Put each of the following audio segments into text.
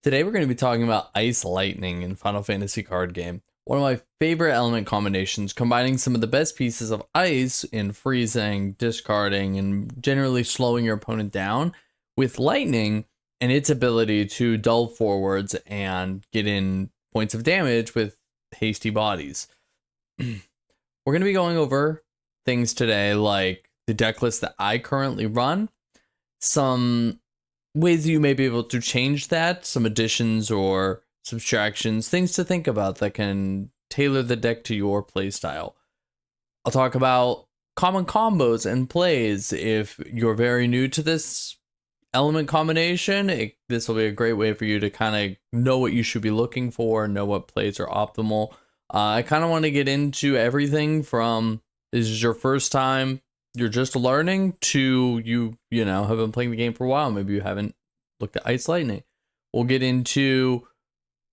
Today we're going to be talking about Ice Lightning in Final Fantasy card game. One of my favorite element combinations, combining some of the best pieces of ice in freezing, discarding, and generally slowing your opponent down with lightning and its ability to dull forwards and get in points of damage with hasty bodies. We're going to be going over things today like the deck list that I currently run, some ways you may be able to change that, some additions or subtractions, things to think about that can tailor the deck to your playstyle. I'll talk about common combos and plays. If you're very new to this element combination, this will be a great way for you to kind of know what you should be looking for, know what plays are optimal. I kind of want to get into everything from this is your first time, you're just learning, to you know, have been playing the game for a while. Maybe you haven't looked at Ice Lightning. We'll get into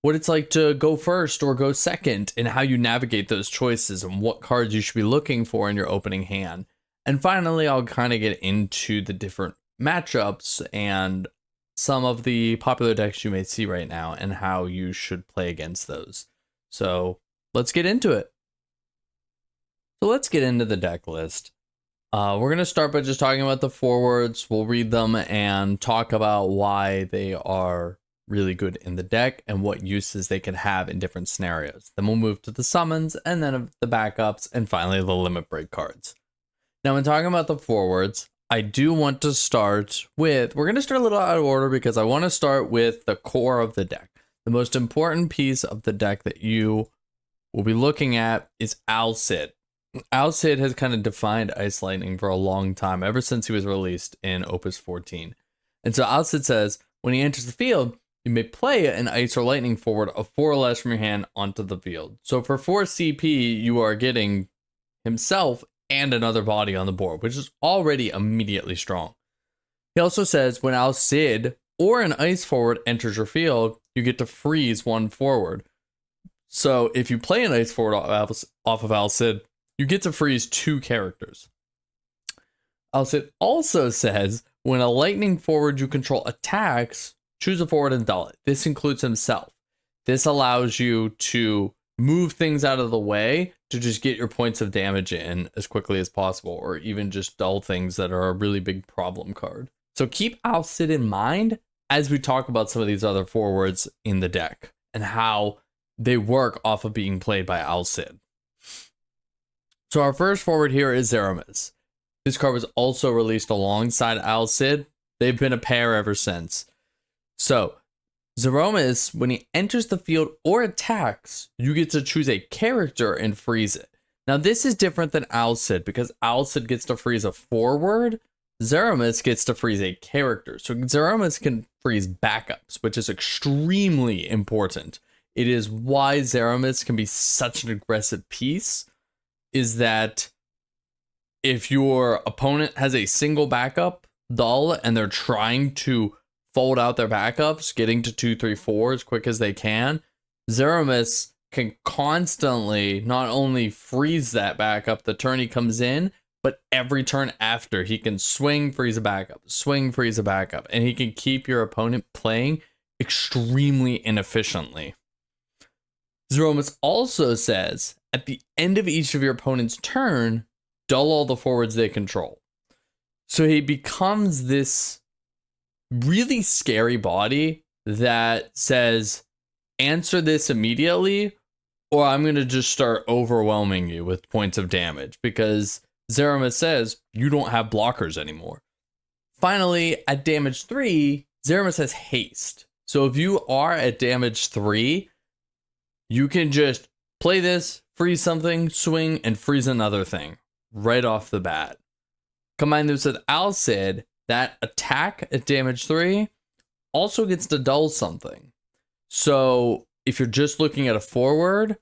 what it's like to go first or go second and how you navigate those choices and what cards you should be looking for in your opening hand. And finally, I'll kind of get into the different matchups and some of the popular decks you may see right now and how you should play against those. So let's get into it. So let's get into the deck list. We're going to start by just talking about the forwards. We'll read them and talk about why they are really good in the deck and what uses they could have in different scenarios. Then we'll move to the summons and then the backups and finally the limit break cards. Now, when talking about the forwards, I do want to start with, we're going to start a little out of order because I want to start with the core of the deck. The most important piece of the deck that you will be looking at is Al Cid. Al Cid has kind of defined Ice Lightning for a long time, ever since he was released in Opus 14. And so Al Cid says, when he enters the field, you may play an Ice or Lightning forward of 4 or less from your hand onto the field. So for 4 CP, you are getting himself and another body on the board, which is already immediately strong. He also says, when Al Cid or an Ice forward enters your field, you get to freeze 1 forward. So if you play an Ice forward off of Al Cid, you get to freeze 2 characters. Al Cid also says, when a lightning forward you control attacks, choose a forward and dull it. This includes himself. This allows you to move things out of the way to just get your points of damage in as quickly as possible, or even just dull things that are a really big problem card. So keep Al Cid in mind as we talk about some of these other forwards in the deck and how they work off of being played by Al Cid. So our first forward here is Zeramis. This card was also released alongside Al Cid. They've been a pair ever since. So Zeramis, when he enters the field or attacks, you get to choose a character and freeze it. Now this is different than Al Cid because Al Cid gets to freeze a forward. Zeramis gets to freeze a character. So Zeramis can freeze backups, which is extremely important. It is why Zeramis can be such an aggressive piece, is that if your opponent has a single backup dull and they're trying to fold out their backups, getting to 2, 3, 4 as quick as they can, Zeramis can constantly not only freeze that backup the turn he comes in, but every turn after he can swing, freeze a backup, swing, freeze a backup, and he can keep your opponent playing extremely inefficiently. Zeramis also says, at the end of each of your opponent's turn, dull all the forwards they control. So he becomes this really scary body that says, answer this immediately, or I'm going to just start overwhelming you with points of damage, because Zeramis says you don't have blockers anymore. Finally, at damage 3, Zeramis has haste. So if you are at damage 3, you can just play this, freeze something, swing, and freeze another thing right off the bat. Combine this with Al Cid, that attack at damage 3 also gets to dull something. So if you're just looking at a forward,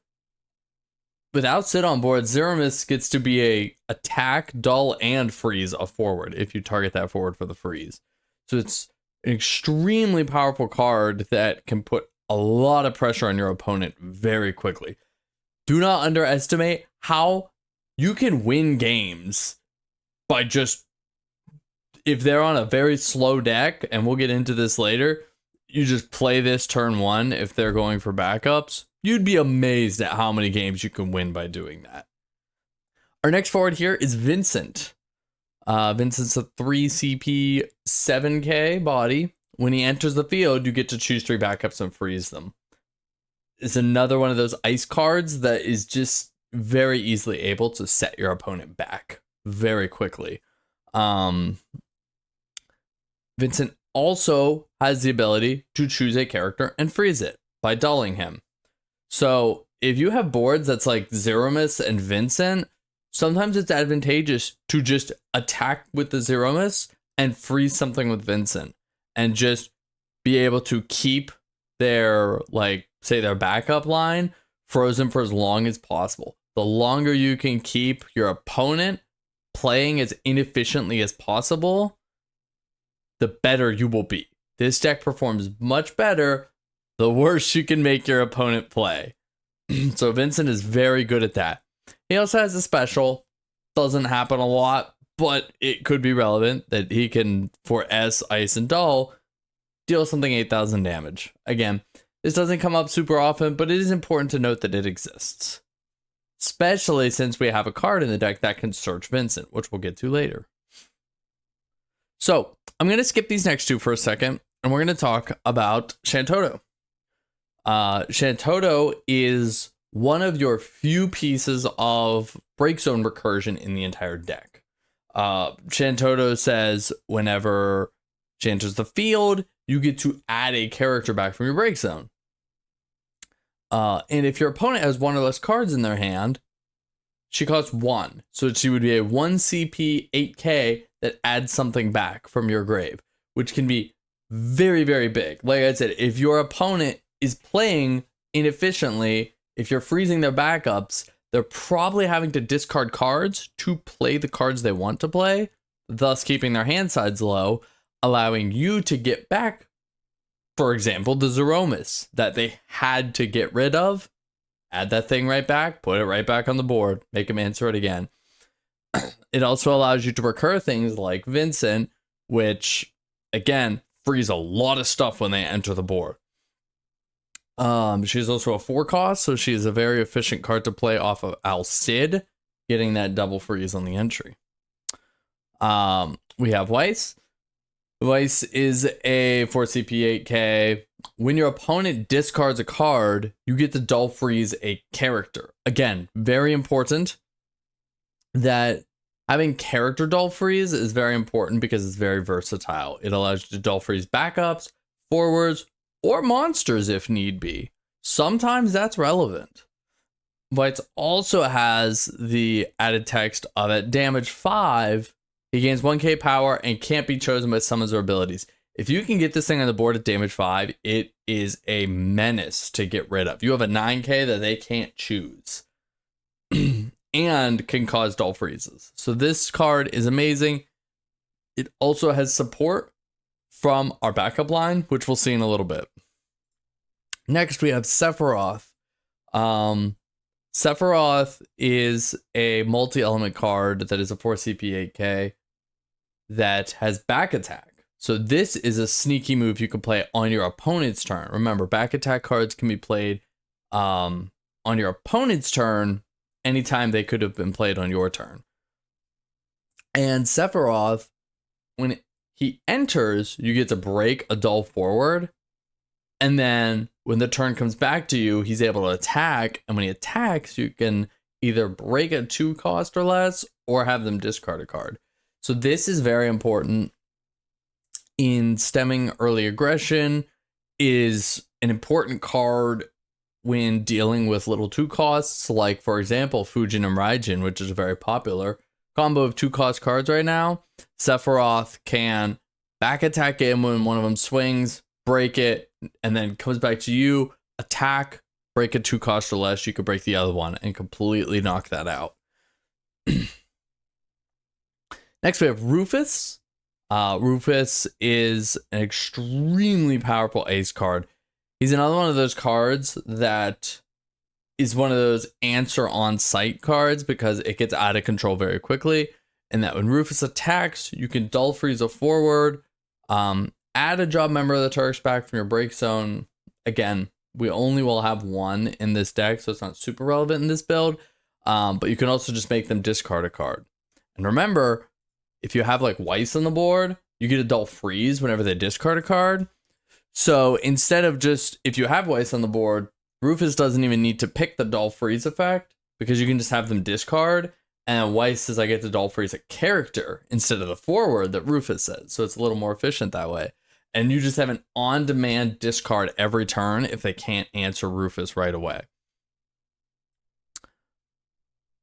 with Al Cid on board, Zeramis gets to be a attack, dull, and freeze a forward if you target that forward for the freeze. So it's an extremely powerful card that can put a lot of pressure on your opponent very quickly. Do not underestimate how you can win games by just, if they're on a very slow deck, and we'll get into this later, you just play this turn one if they're going for backups, you'd be amazed at how many games you can win by doing that. Our next forward here is Vincent. Vincent's a 3 CP 7k body. When he enters the field, you get to choose 3 backups and freeze them. It's another one of those ice cards that is just very easily able to set your opponent back very quickly. Vincent also has the ability to choose a character and freeze it by dulling him. So if you have boards that's like Zeromus and Vincent, sometimes it's advantageous to just attack with the Zeromus and freeze something with Vincent and just be able to keep their, like, say their backup line frozen for as long as possible. The longer you can keep your opponent playing as inefficiently as possible, the better you will be. This deck performs much better the worse you can make your opponent play. So Vincent is very good at that. He also has a special. Doesn't happen a lot, but it could be relevant that he can, for S, Ice, and Dull, deal something 8,000 damage. Again, this doesn't come up super often, but it is important to note that it exists. Especially since we have a card in the deck that can search Vincent, which we'll get to later. So, I'm going to skip these next two for a second, and we're going to talk about Shantoto. Shantoto is one of your few pieces of break zone recursion in the entire deck. Shantoto says whenever she enters the field, you get to add a character back from your break zone. And if your opponent has one or less cards in their hand, she costs 1. So she would be a 1 CP 8k that adds something back from your grave, which can be very, very big. Like I said, if your opponent is playing inefficiently, if you're freezing their backups, they're probably having to discard cards to play the cards they want to play, thus keeping their hand size low, allowing you to get back, for example, the Zeromus that they had to get rid of. Add that thing right back, put it right back on the board, make them answer it again. It also allows you to recur things like Vincent, which, again, frees a lot of stuff when they enter the board. She's also a 4 cost, so she is a very efficient card to play off of Al Cid, getting that double freeze on the entry. We have Weiss. Weiss is a 4 CP 8k. When your opponent discards a card, you get to dull freeze a character. Again, very important that having character dull freeze is very important because it's very versatile. It allows you to dull freeze backups, forwards, or monsters if need be. Sometimes that's relevant. Weiss also has the added text of at damage 5, he gains 1k power and can't be chosen by summons or abilities. If you can get this thing on the board at damage 5, it is a menace to get rid of. You have a 9k that they can't choose. And can cause dull freezes. So this card is amazing. It also has support from our backup line, which we'll see in a little bit. Next, we have Sephiroth. Sephiroth is a multi-element card that is a 4 CP 8k that has back attack. So this is a sneaky move you can play on your opponent's turn. Remember, back attack cards can be played on your opponent's turn anytime they could have been played on your turn. And Sephiroth, when he enters, you get to break a dull forward. And then when the turn comes back to you, he's able to attack. And when he attacks, you can either break a 2 cost or less or have them discard a card. So this is very important in stemming early aggression. Is an important card when dealing with little 2 costs, like, for example, Fujin and Raijin, which is a very popular combo of 2 cost cards right now. Sephiroth can back attack him when one of them swings, break it, and then comes back to you, attack, break a 2 cost or less. You could break the other one and completely knock that out. Next, we have Rufus. Rufus is an extremely powerful ace card. He's another one of those cards that is one of those answer on sight cards because it gets out of control very quickly. And that when Rufus attacks, you can dull freeze a forward. add a job member of the Turks back from your break zone. Again, we only will have one in this deck, so it's not super relevant in this build. But you can also just make them discard a card. And remember, if you have like Weiss on the board, you get a dull freeze whenever they discard a card. So instead of just, if you have Weiss on the board, Rufus doesn't even need to pick the dull freeze effect because you can just have them discard. And Weiss says I get to dull freeze a character instead of the forward that Rufus says. So it's a little more efficient that way. And you just have an on-demand discard every turn if they can't answer Rufus right away.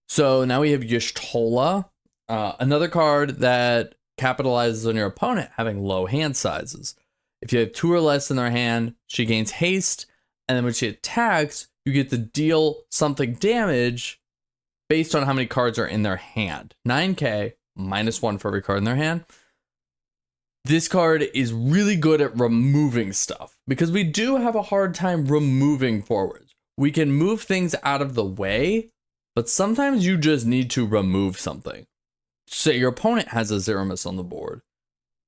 So now we have Y'shtola, another card that capitalizes on your opponent having low hand sizes. If you have 2 or less in their hand, she gains haste, and then when she attacks, you get to deal something damage based on how many cards are in their hand. 9k, -1 for every card in their hand. This card is really good at removing stuff because we do have a hard time removing forwards. We can move things out of the way, but sometimes you just need to remove something. Say your opponent has a Zeramus on the board.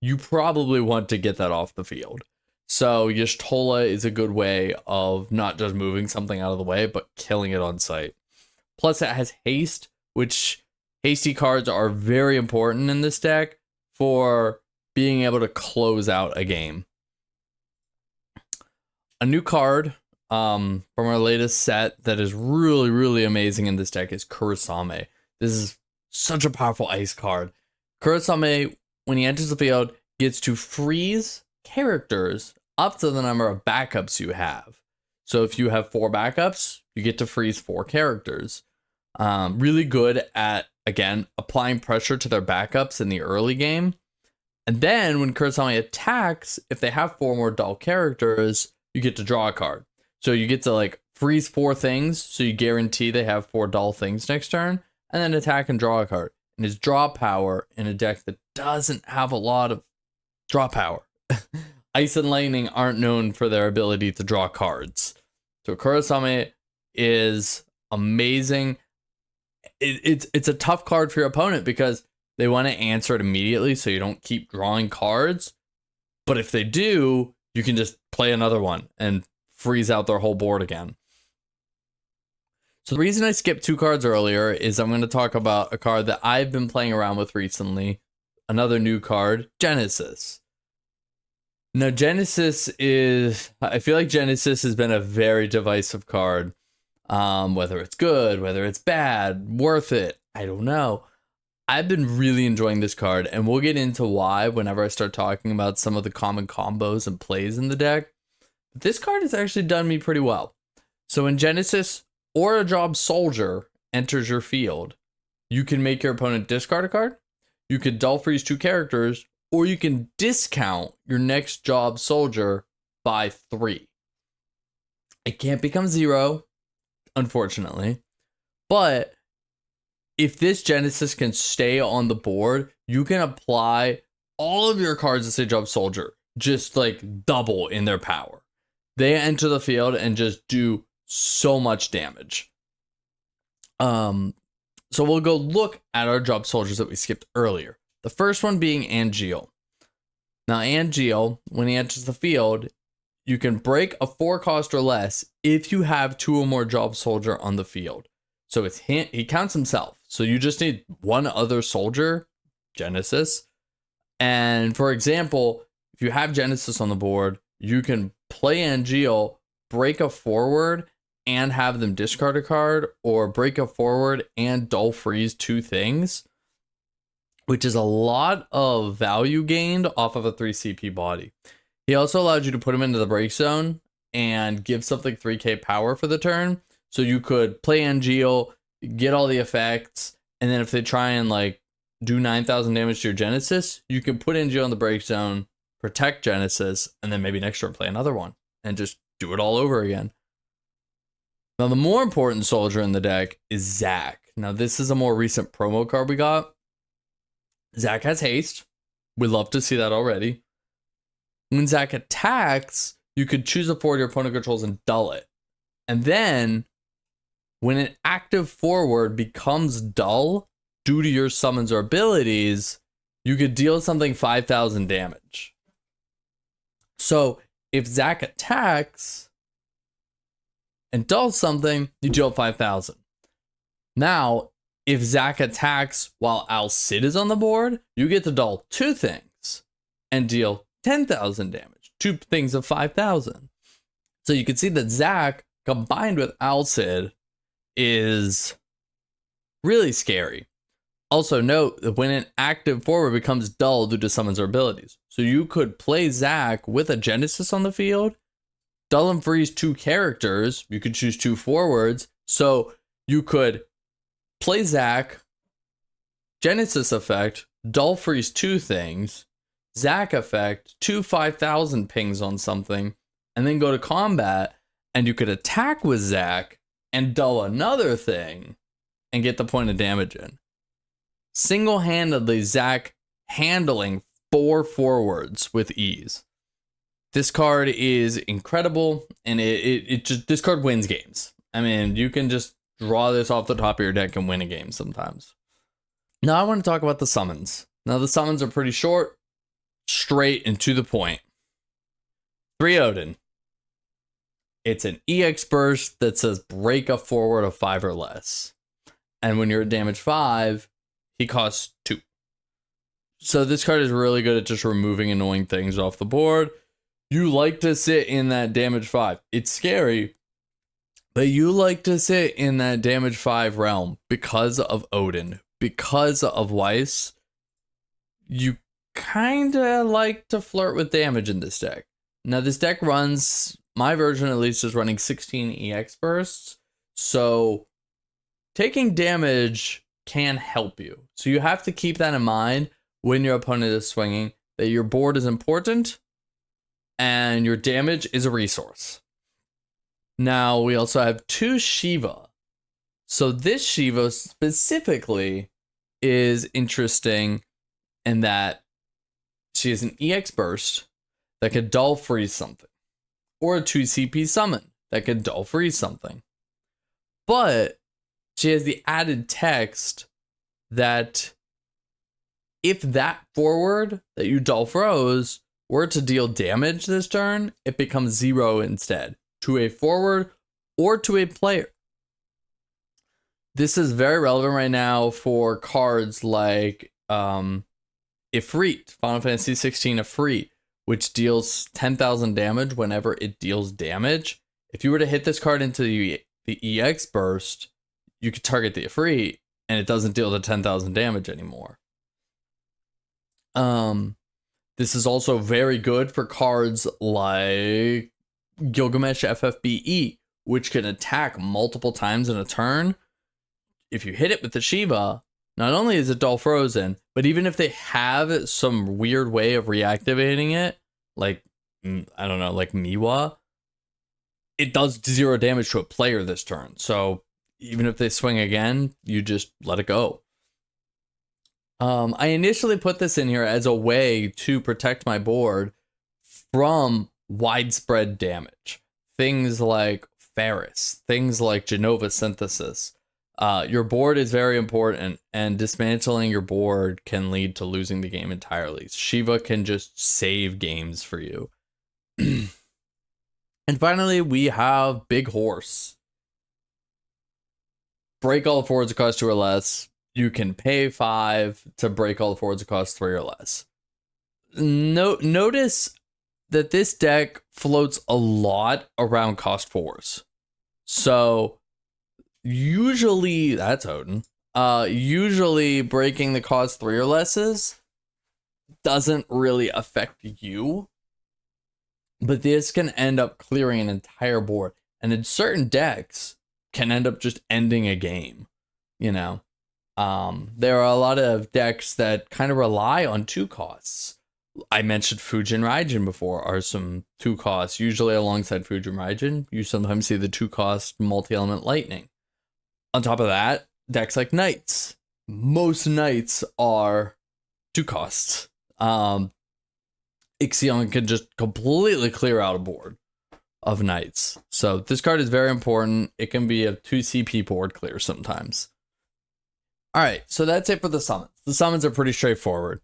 You probably want to get that off the field. So Y'shtola is a good way of not just moving something out of the way, but killing it on sight. Plus it has haste, which hasty cards are very important in this deck for being able to close out a game. A new card from our latest set that is really, really amazing in this deck is Kurosame. This is such a powerful ice card. Kurosame, when he enters the field, gets to freeze characters up to the number of backups you have. So if you have 4 backups, you get to freeze 4 characters. Really good at, again, applying pressure to their backups in the early game. And then when Kurosame attacks, if they have 4 more dull characters, you get to draw a card. So you get to like freeze 4 things, so you guarantee they have 4 dull things next turn, and then attack and draw a card. And his draw power in a deck that doesn't have a lot of draw power. Ice and Lightning aren't known for their ability to draw cards. So Kurosame is amazing. It's a tough card for your opponent because they want to answer it immediately so you don't keep drawing cards. But if they do, you can just play another one and freeze out their whole board again. So the reason I skipped 2 cards earlier is I'm going to talk about a card that I've been playing around with recently. Another new card, Genesis. Now, Genesis is, I feel like Genesis has been a very divisive card. Whether it's good, whether it's bad, worth it, I don't know. I've been really enjoying this card, and we'll get into why whenever I start talking about some of the common combos and plays in the deck. But this card has actually done me pretty well. So in Genesis, or a job soldier enters your field, you can make your opponent discard a card, you could dull freeze 2 characters, or you can discount your next job soldier by 3. It can't become 0, unfortunately, but if this Genesis can stay on the board, you can apply all of your cards that say job soldier, just like double in their power. They enter the field and just do so much damage. So we'll go look at our job soldiers that we skipped earlier. The first one being Angeal. Now Angeal, when he enters the field, you can break a 4 cost or less if you have 2 or more job soldier on the field. So it's he counts himself. So you just need one other soldier, Genesis. And for example, if you have Genesis on the board, you can play Angeal, break a forward, and have them discard a card, or break a forward and dull freeze 2 things, which is a lot of value gained off of a 3 CP body. He also allowed you to put him into the break zone and give something 3k power for the turn. So you could play Angeal, get all the effects, and then if they try and like do 9,000 damage to your Genesis, you can put Angeal in the break zone, protect Genesis, and then maybe next turn play another one and just do it all over again. Now the more important soldier in the deck is Zack. Now this is a more recent promo card we got. Zack has haste. We love to see that already. When Zack attacks, you could choose a forward your opponent controls and dull it. And then, when an active forward becomes dull due to your summons or abilities, you could deal something 5,000 damage. So if Zack attacks and does something, you deal 5,000. Now, if Zack attacks while Al Cid is on the board, you get to dull 2 things and deal 10,000 damage. 2 things of 5,000. So you can see that Zack combined with Al Cid is really scary. Also note that when an active forward becomes dull due to summons or abilities. So you could play Zack with a Genesis on the field, dull and freeze 2 characters. You could choose 2 forwards. So you could play Zack, Genesis effect, dull freeze 2 things, Zack effect, 2 5,000 pings on something, and then go to combat, and you could attack with Zack and dull another thing and get the point of damage in. Single-handedly, Zack handling 4 forwards with ease. This card is incredible, and it just, this card wins games. I mean, you can just draw this off the top of your deck and win a game sometimes. Now I want to talk about the summons. Now the summons are pretty short, straight, and to the point. 3 Odin. It's an EX burst that says break a forward of 5 or less. And when you're at damage 5, he costs 2. So this card is really good at just removing annoying things off the board. You like to sit in that damage 5. It's scary, but you like to sit in that damage 5 realm because of Odin, because of Weiss. You kind of like to flirt with damage in this deck. Now this deck runs, my version at least is running 16 EX bursts. So taking damage can help you. So you have to keep that in mind when your opponent is swinging, that your board is important and your damage is a resource. Now we also have 2 Shiva. So this Shiva specifically is interesting in that she is an EX burst that could dull freeze something, or a 2 CP summon that could dull freeze something. But she has the added text that if that forward that you dull froze were to deal damage this turn, it becomes 0 instead, to a forward or to a player. This is very relevant right now for cards like Ifrit, Final Fantasy 16 Ifrit, which deals 10,000 damage whenever it deals damage. If you were to hit this card into the EX burst, you could target the Ifrit, and it doesn't deal the 10,000 damage anymore. This is also very good for cards like Gilgamesh FFBE, which can attack multiple times in a turn. If you hit it with the Shiva, not only is it dull frozen, but even if they have some weird way of reactivating it, like, I don't know, like Miwa, it does 0 damage to a player this turn. So even if they swing again, you just let it go. I initially put this in here as a way to protect my board from widespread damage. Things like Ferris, things like Genova Synthesis. Your board is very important, and dismantling your board can lead to losing the game entirely. Shiva can just save games for you. And finally, we have Big Horse. Break all the forwards that cost 2 or less. You can pay 5 to break all the forwards that cost 3 or less. Notice that this deck floats a lot around cost 4s. So usually, that's Odin. Usually breaking the cost 3 or lesses doesn't really affect you. But this can end up clearing an entire board. And in certain decks, can end up just ending a game. You know? There are a lot of decks that kind of rely on 2 costs. I mentioned Fujin Raijin before, are some 2 costs. Usually alongside Fujin Raijin, you sometimes see the 2 cost multi-element lightning. On top of that, decks like Knights. Most Knights are 2 costs. Ixion can just completely clear out a board of Knights. So this card is very important. It can be a 2 CP board clear sometimes. Alright, so that's it for the summons. The summons are pretty straightforward.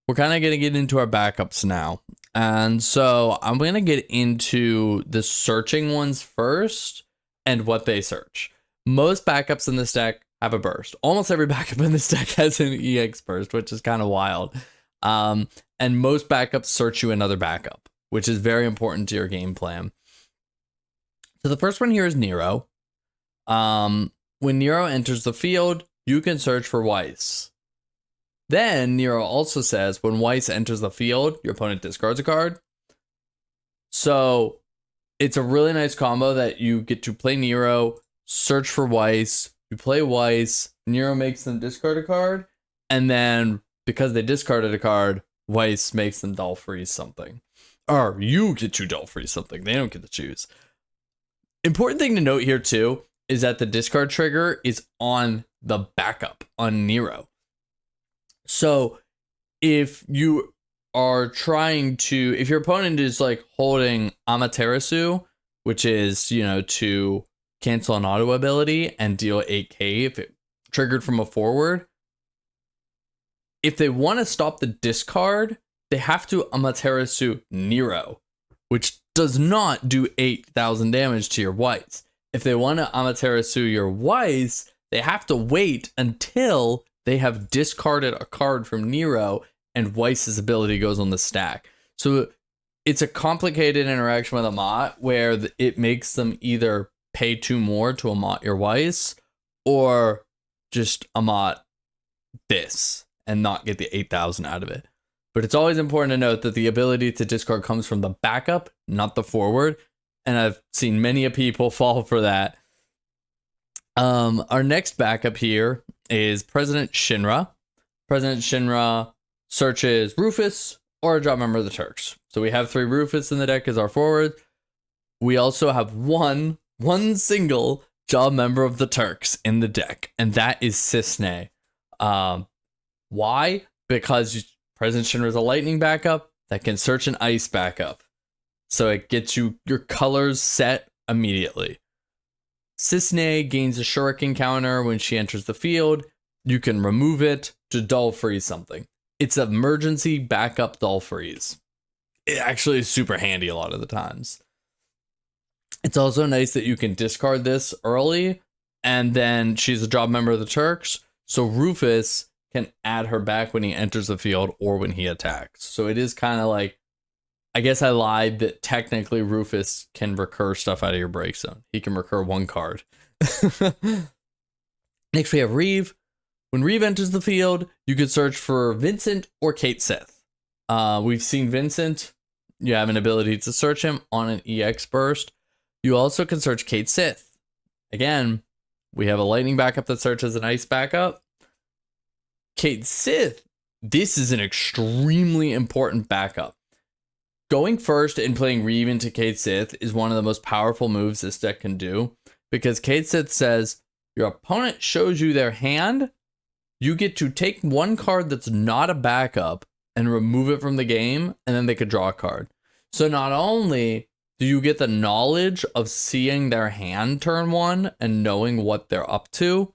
We're kind of going to get into our backups now. And so I'm going to get into the searching ones first and what they search. Most backups in this deck have a burst. Almost every backup in this deck has an EX burst, which is kind of wild. And most backups search you another backup, which is very important to your game plan. So the first one here is Nero. When Nero enters the field, you can search for Weiss. Then Nero also says when Weiss enters the field, your opponent discards a card. So it's a really nice combo that you get to play Nero, search for Weiss, you play Weiss, Nero makes them discard a card, and then because they discarded a card, Weiss makes them dull freeze something. Or you get to dull freeze something. They don't get to choose. Important thing to note here too is that the discard trigger is on the backup on Nero. So if you are trying to, if your opponent is like holding Amaterasu, which is, you know, to cancel an auto ability and deal 8k if it triggered from a forward, if they want to stop the discard, they have to Amaterasu Nero, which does not do 8,000 damage to your Weiss. If they want to Amaterasu your Weiss, they have to wait until they have discarded a card from Nero and Weiss's ability goes on the stack. So it's a complicated interaction with Amat where it makes them either pay 2 more to Amat your Weiss or just Amat this and not get the 8,000 out of it. But it's always important to note that the ability to discard comes from the backup, not the forward. And I've seen many people fall for that. Our next backup here is President Shinra. President Shinra searches Rufus or a job member of the Turks. So we have 3 Rufus in the deck as our forward. We also have one single job member of the Turks in the deck, and that is Cisne. Why? Because President Shinra is a lightning backup that can search an ice backup. So it gets you your colors set immediately. Cisne gains a shuriken counter when she enters the field. You can remove it to dull freeze something. It's an emergency backup dull freeze. It actually is super handy a lot of the times. It's also nice that you can discard this early, and then she's a job member of the Turks, so Rufus can add her back when he enters the field or when he attacks. So it is kind of like, I guess I lied that technically Rufus can recur stuff out of your break zone. He can recur 1 card. Next we have Reeve. When Reeve enters the field, you can search for Vincent or Kate Sith. We've seen Vincent. You have an ability to search him on an EX burst. You also can search Kate Sith. Again, we have a lightning backup that searches an ice backup. Kate Sith, this is an extremely important backup. Going first and playing Reeve into Kate Sith is one of the most powerful moves this deck can do, because Kate Sith says your opponent shows you their hand, you get to take 1 card that's not a backup and remove it from the game, and then they could draw a card. So not only do you get the knowledge of seeing their hand turn 1 and knowing what they're up to,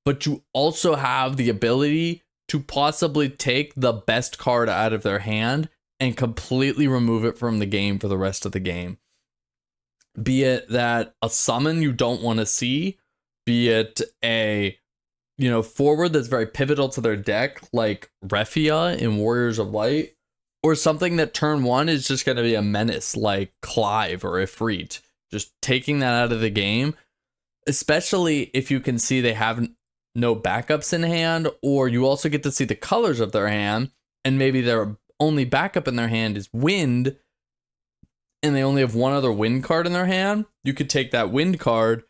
but you also have the ability to possibly take the best card out of their hand and completely remove it from the game for the rest of the game. Be it that a summon you don't want to see, be it a, you know, forward that's very pivotal to their deck, like Refia in Warriors of Light, or something that turn 1 is just going to be a menace, like Clive or Ifrit. Just taking that out of the game, especially if you can see they have no backups in hand, or you also get to see the colors of their hand, and maybe their only backup in their hand is Wind, and they only have 1 other Wind card in their hand. You could take that Wind card,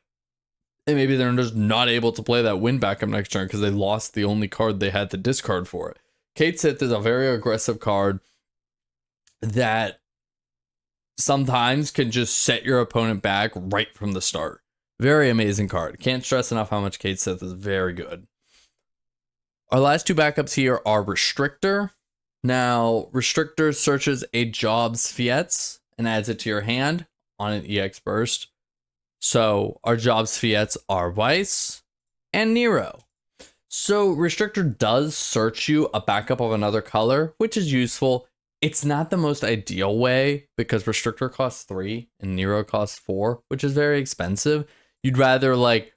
and maybe they're just not able to play that Wind backup next turn because they lost the only card they had to discard for it. Kate Sith is a very aggressive card that sometimes can just set your opponent back right from the start. Very amazing card. Can't stress enough how much Kate Sith is very good. Our last 2 backups here are Restrictor. Now, Restrictor searches a Job's Fiats and adds it to your hand on an EX burst. So our Job's Fiats are Weiss and Nero. So Restrictor does search you a backup of another color, which is useful. It's not the most ideal way because Restrictor costs 3 and Nero costs 4, which is very expensive. You'd rather like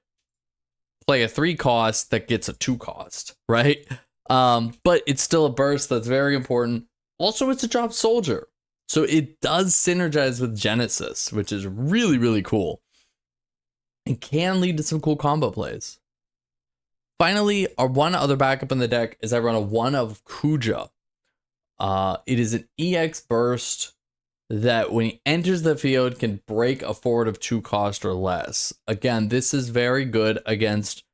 play a 3 cost that gets a 2 cost, right? But it's still a burst that's very important. Also, it's a drop soldier. So it does synergize with Genesis, which is really, really cool. And can lead to some cool combo plays. Finally, our one other backup in the deck is I run a 1 of Kuja. It is an EX burst that when he enters the field can break a forward of 2 cost or less. Again, this is very good against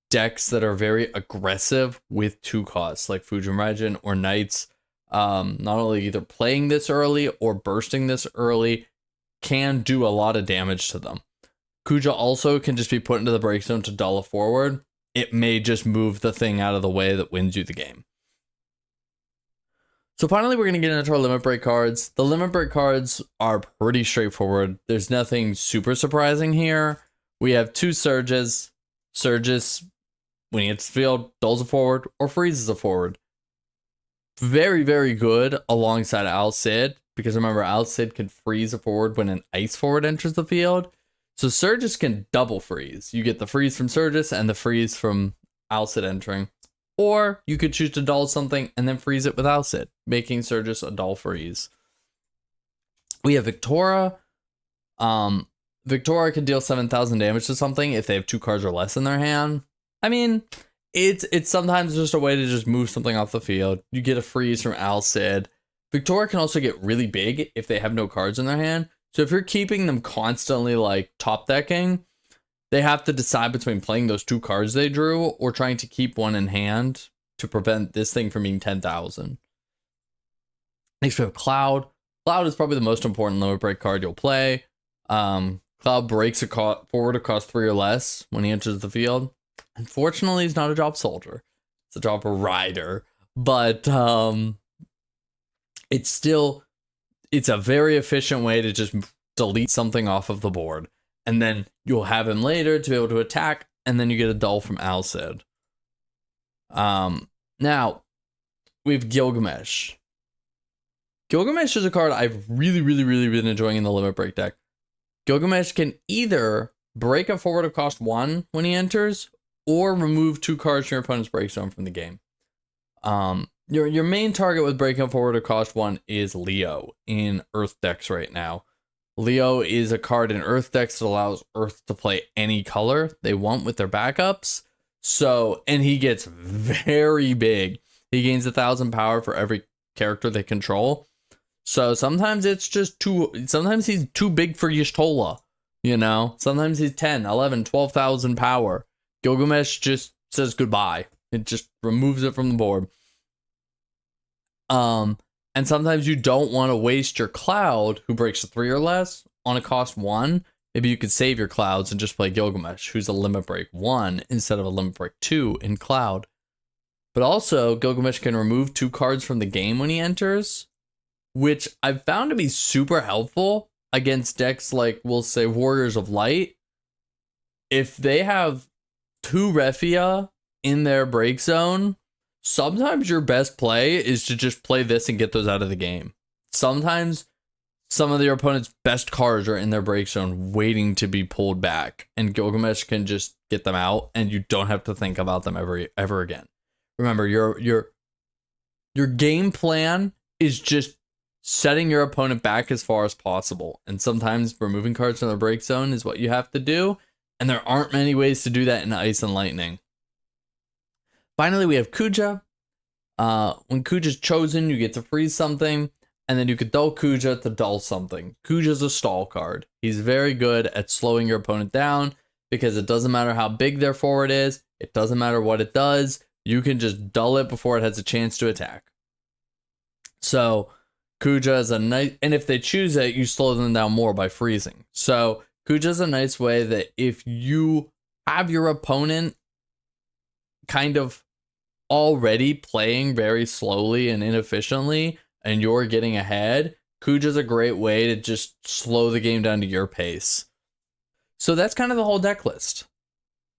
decks that are very aggressive with 2 costs, like Fujin Regent or Knights. Not only either playing this early or bursting this early can do a lot of damage to them. Kuja also can just be put into the break zone to dull a forward. It may just move the thing out of the way that wins you the game. So finally, we're going to get into our limit break cards. The limit break cards are pretty straightforward. There's nothing super surprising here. We have 2 Surges. Surges, when he hits the field, dulls a forward or freezes a forward. Very, very good alongside Al Cid, because remember, Al Cid can freeze a forward when an ice forward enters the field. So Surges can double freeze. You get the freeze from Surges and the freeze from Al Cid entering. Or you could choose to dull something and then freeze it with Al Cid, making Surges a dull freeze. We have Victora. Victora can deal 7,000 damage to something if they have 2 cards or less in their hand. I mean, it's sometimes just a way to just move something off the field. You get a freeze from Al Cid. Victora can also get really big if they have no cards in their hand. So if you're keeping them constantly like top decking, they have to decide between playing those 2 cards they drew or trying to keep one in hand to prevent this thing from being 10,000. Next we have Cloud. Cloud is probably the most important limit break card you'll play. Cloud breaks a forward of cost 3 or less when he enters the field. Unfortunately, he's not a drop soldier. It's a drop rider. But it's a very efficient way to just delete something off of the board. And then you'll have him later to be able to attack, and then you get a dull from Al Cid. Now, we have Gilgamesh. Gilgamesh is a card I've really, really, really been enjoying in the limit break deck. Gilgamesh can either break a forward of cost 1 when he enters, or remove 2 cards from your opponent's break zone from the game. Your main target with breaking a forward of cost 1 is Leo in Earth decks right now. Leo is a card in Earth decks that allows Earth to play any color they want with their backups. So, and he gets very big. He gains 1,000 power for every character they control. So sometimes it's just sometimes he's too big for Y'shtola, you know? Sometimes he's 10, 11, 12,000 power. Gilgamesh just says goodbye. It just removes it from the board. And sometimes you don't want to waste your Cloud, who breaks a 3 or less, on a cost 1. Maybe you could save your Clouds and just play Gilgamesh, who's a limit break 1 instead of a limit break 2 in Cloud. But also, Gilgamesh can remove 2 cards from the game when he enters, which I've found to be super helpful against decks like, we'll say, Warriors of Light. If they have 2 Refia in their break zone, sometimes your best play is to just play this and get those out of the game. Sometimes some of your opponent's best cards are in their break zone waiting to be pulled back, and Gilgamesh can just get them out and you don't have to think about them ever again. Remember, your game plan is just setting your opponent back as far as possible, and sometimes removing cards from the break zone is what you have to do, and there aren't many ways to do that in Ice and Lightning. Finally, we have Kuja. When Kuja's chosen, you get to freeze something, and then you could dull Kuja to dull something. Kuja's a stall card. He's very good at slowing your opponent down, because it doesn't matter how big their forward is, it doesn't matter what it does, you can just dull it before it has a chance to attack. So Kuja is a nice, and if they choose it, you slow them down more by freezing. So Kuja is a nice way that if you have your opponent kind of already playing very slowly and inefficiently, and you're getting ahead, Kuja's a great way to just slow the game down to your pace. So that's kind of the whole deck list.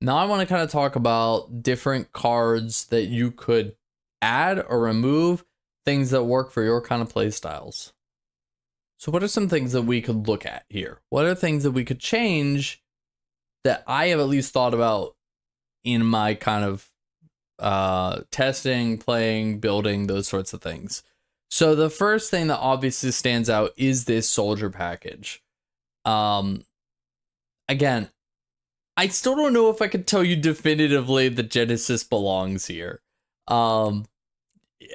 Now I want to kind of talk about different cards that you could add or remove things that work for your kind of play styles. So what are some things that we could look at here? What are things that we could change that I have at least thought about in my kind of testing, playing, building, those sorts of things? So the first thing that obviously stands out is this soldier package. Again, I still don't know if I could tell you definitively that Genesis belongs here.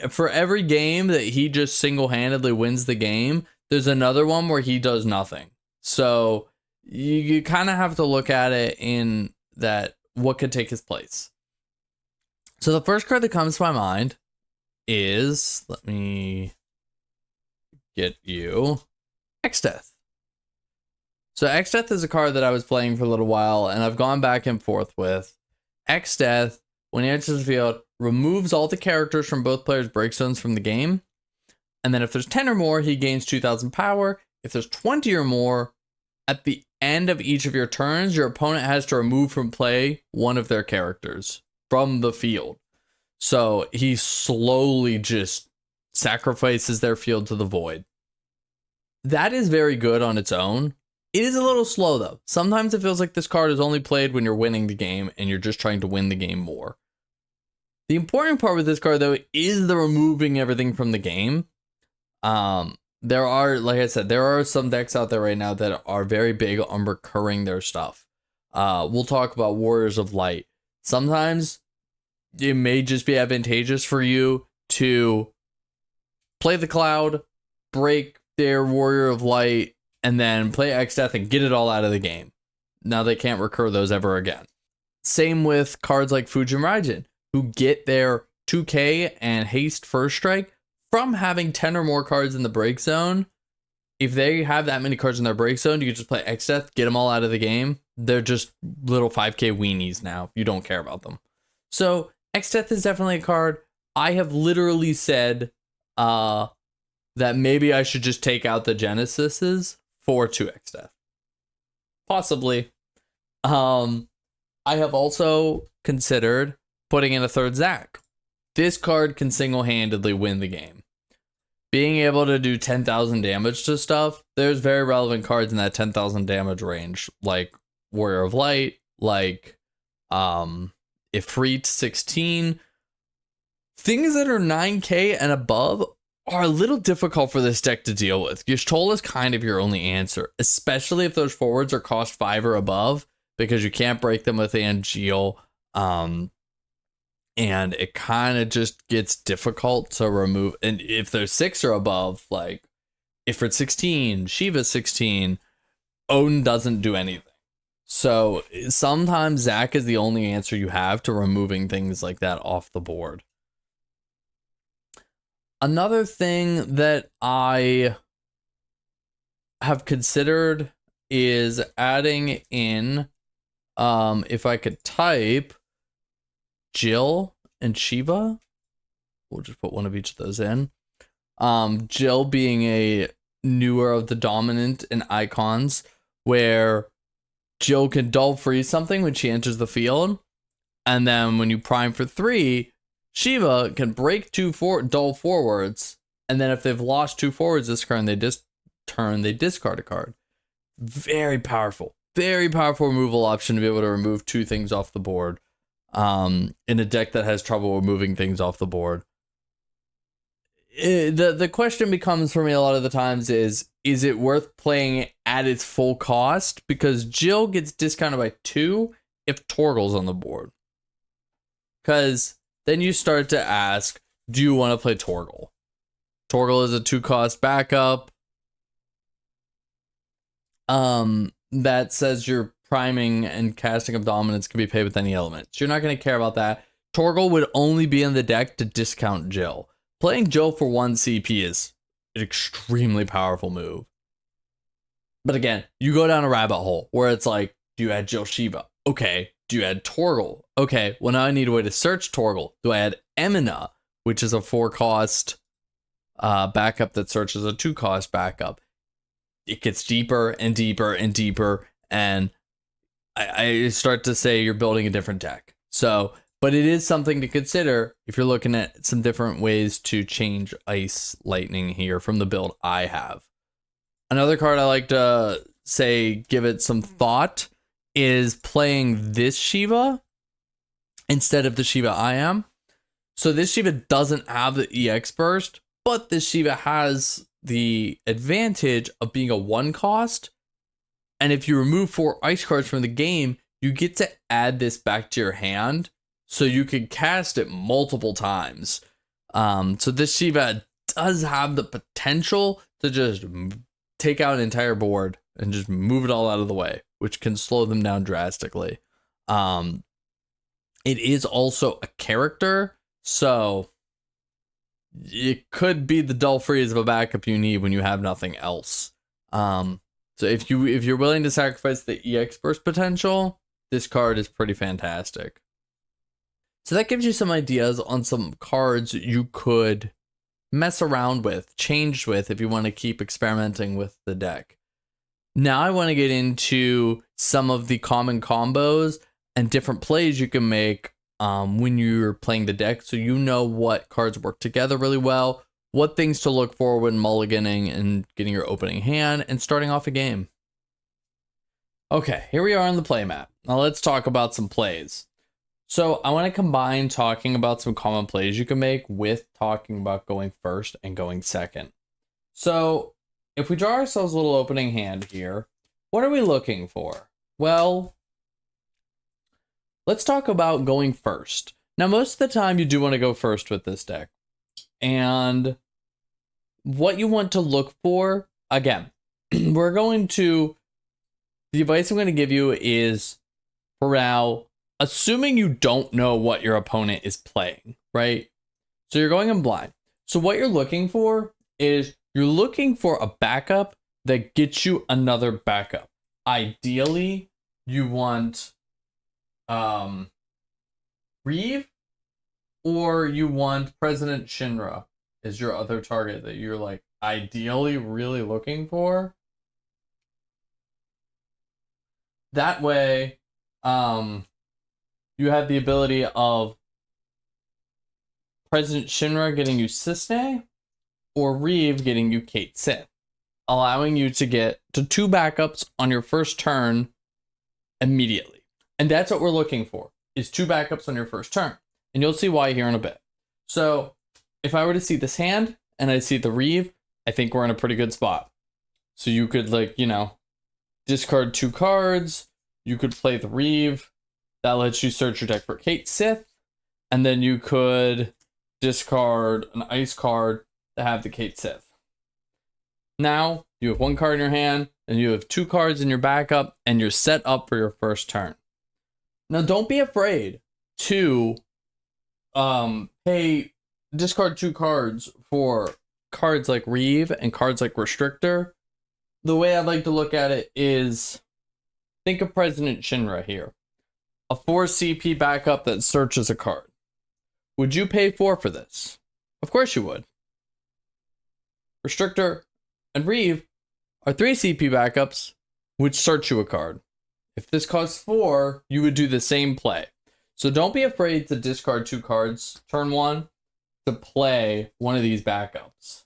For every game that he just single-handedly wins the game, there's another one where he does nothing. So you kind of have to look at it in that what could take his place. So the first card that comes to my mind is, let me get you, X-Death. So X-Death is a card that I was playing for a little while, and I've gone back and forth with. X-Death, when he enters the field, removes all the characters from both players' break zones from the game. And then if there's 10 or more, he gains 2,000 power. If there's 20 or more, at the end of each of your turns, your opponent has to remove from play one of their characters from the field. So he slowly just sacrifices their field to the void. That is very good on its own. It is a little slow, though. Sometimes it feels like this card is only played when you're winning the game and you're just trying to win the game more. The important part with this card, though, is the removing everything from the game. There are, like I said, there are some decks out there right now that are very big on recurring their stuff. We'll talk about Warriors of Light. Sometimes it may just be advantageous for you to play the Cloud, break their Warrior of Light, and then play X-Death and get it all out of the game. Now they can't recur those ever again. Same with cards like Fujin Raijin, who get their 2K and haste first strike from having 10 or more cards in the break zone. If they have that many cards in their break zone, you can just play X-Death, get them all out of the game. They're just little 5K weenies now. You don't care about them. So X-Death is definitely a card. I have literally said that maybe I should just take out the Genesises for 2 X-Death. Possibly. I have also considered putting in a third Zac. This card can single-handedly win the game. Being able to do 10,000 damage to stuff, there's very relevant cards in that 10,000 damage range, like Warrior of Light, like Ifrit 16. Things that are 9K and above are a little difficult for this deck to deal with. Y'shtola is kind of your only answer, especially if those forwards are cost 5 or above, because you can't break them with Angeal. And it kind of just gets difficult to remove. And if there's 6 or above, like Ifrit 16, Shiva 16, Odin doesn't do anything. So sometimes Zac is the only answer you have to removing things like that off the board. Another thing that I have considered is adding in, if I could type, Jill and Shiva. We'll just put one of each of those in. Jill being a newer of the dominant and icons, where Jill can dull freeze something when she enters the field, and then when you prime for 3, Shiva can break 2 dull forwards, and then if they've lost 2 forwards this turn, they discard a card. Very powerful removal option to be able to remove 2 things off the board. In a deck that has trouble removing things off the board. The question becomes for me a lot of the times is it worth playing at its full cost? Because Jill gets discounted by 2 if Torgal's on the board. Because then you start to ask, do you want to play Torgal? Torgal is a 2-cost backup. That says you're priming and casting of dominance can be paid with any element. So you're not going to care about that. Torgal would only be in the deck to discount Jill. Playing Jill for 1 CP is an extremely powerful move. But again, you go down a rabbit hole where it's like, do you add Jill Shiva? Okay. Do you add Torgal? Okay. Well, now I need a way to search Torgal. Do I add Emina, which is a 4-cost backup that searches a 2-cost backup? It gets deeper and deeper and deeper, and I start to say you're building a different deck. So But it is something to consider if you're looking at some different ways to change Ice Lightning here from the build I have. Another card I like to say give it some thought is playing this Shiva instead of the Shiva I am. So this Shiva doesn't have the EX burst, but this Shiva has the advantage of being a 1 cost. And if you remove 4 ice cards from the game, you get to add this back to your hand. So you can cast it multiple times. So this Shiva does have the potential to just take out an entire board and just move it all out of the way, which can slow them down drastically. It is also a character, so it could be the dull freeze of a backup you need when you have nothing else. So if you're willing to sacrifice the EX burst potential, this card is pretty fantastic. So that gives you some ideas on some cards you could mess around with, change with if you want to keep experimenting with the deck. Now I want to get into some of the common combos and different plays you can make when you're playing the deck, so you know what cards work together really well, what things to look for when mulliganing and getting your opening hand and starting off a game. Okay, here we are on the play map. Now let's talk about some plays. So I want to combine talking about some common plays you can make with talking about going first and going second. So if we draw ourselves a little opening hand here, what are we looking for? Well, let's talk about going first. Now, most of the time you do want to go first with this deck. And what you want to look for, again, the advice I'm going to give you is for now, assuming you don't know what your opponent is playing, right? So you're going in blind. So what you're looking for is you're looking for a backup that gets you another backup. Ideally, you want Reeve, or you want President Shinra is your other target that you're like ideally really looking for. That way, you have the ability of President Shinra getting you Cisne, or Reeve getting you Kate Sith, allowing you to get to 2 backups on your first turn immediately. And that's what we're looking for, is 2 backups on your first turn. And you'll see why here in a bit. So if I were to see this hand and I see the Reeve, I think we're in a pretty good spot. So you could, like, discard 2 cards. You could play the Reeve. That lets you search your deck for Kate Sith. And then you could discard an ice card to have the Kate Sith. Now you have 1 card in your hand and you have 2 cards in your backup and you're set up for your first turn. Now don't be afraid to discard 2 cards for cards like Reeve and cards like Restrictor. The way I like to look at it is, think of President Shinra here. A 4 CP backup that searches a card. Would you pay 4 for this? Of course you would. Restrictor and Reeve are 3 CP backups which search you a card. If this costs 4, you would do the same play. So don't be afraid to discard 2 cards turn 1 to play one of these backups.